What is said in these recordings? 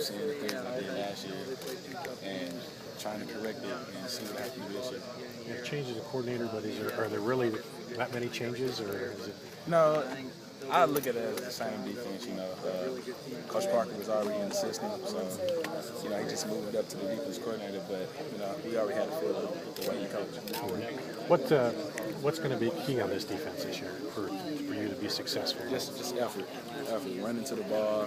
seeing the things I did last year and trying to correct it and see what I have to do this year. You have changes of coordinator, but are there really that many changes, or is it? No, I look at it as the same defense. Coach Parker was already in the system, so he just moved up to the defense coordinator. But we already had a feel of the way he coached. What's going to be key on this defense this year for you to be successful? Just effort, running to the ball.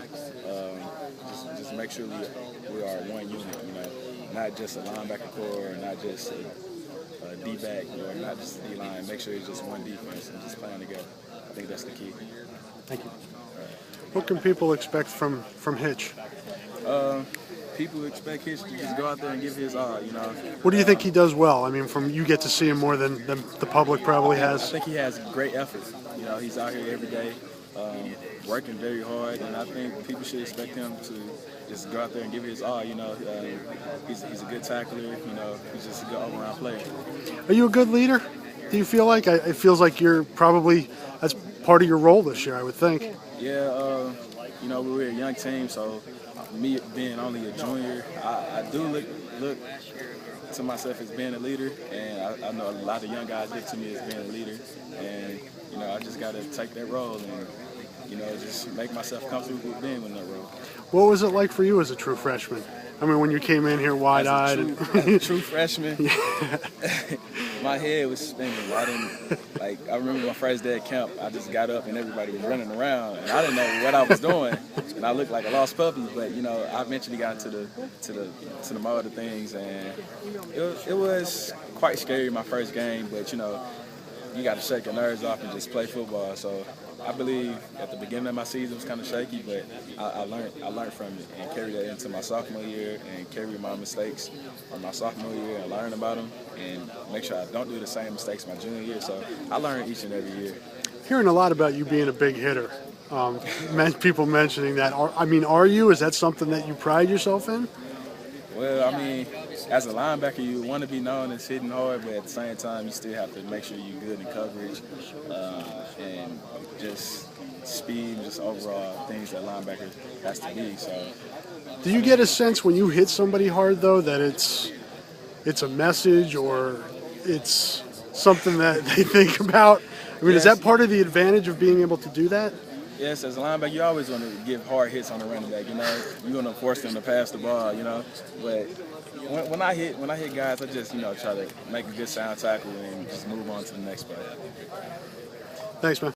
Just make sure we are one unit. Not just a linebacker core, not just a D-back, not just a D-line. Make sure it's just one defense and just playing together. I think that's the key. Thank you. What can people expect from Hitch? People expect Hitch to just go out there and give his all, What do you think he does well? I mean, you get to see him more than the public probably has. I think he has great effort. He's out here every day, working very hard, and I think people should expect him to just go out there and give his all. He's a good tackler. He's just a good all-around player. Are you a good leader? Do you feel like it feels like you're probably that's part of your role this year? I would think. Yeah, we're a young team, so me being only a junior, I do look to myself as being a leader, and I know a lot of young guys look to me as being a leader, and I just got to take that role and just make myself comfortable with being in that role. What was it like for you as a true freshman? I mean, when you came in here wide-eyed. As a true freshman, my head was spinning. I remember my first day at camp, I just got up and everybody was running around, and I didn't know what I was doing, and I looked like a lost puppy. But I eventually got to the mode of things, and it was quite scary my first game. But you got to shake your nerves off and just play football. So I believe at the beginning of my season it was kind of shaky, but I learned from it and carried that into my sophomore year and carried my mistakes from my sophomore year and learn about them and make sure I don't do the same mistakes my junior year. So I learn each and every year. Hearing a lot about you being a big hitter, people mentioning that. Are you? Is that something that you pride yourself in? Well, as a linebacker, you want to be known as hitting hard, but at the same time, you still have to make sure you're good in coverage and just speed, just overall things that linebacker has to be. So, do you get a sense when you hit somebody hard, though, that it's a message or it's something that they think about? Is that part of the advantage of being able to do that? Yes, as a linebacker, you always want to give hard hits on the running back. You're going to force them to pass the ball. But when I hit guys, I just try to make a good sound tackle and just move on to the next play. Thanks, man.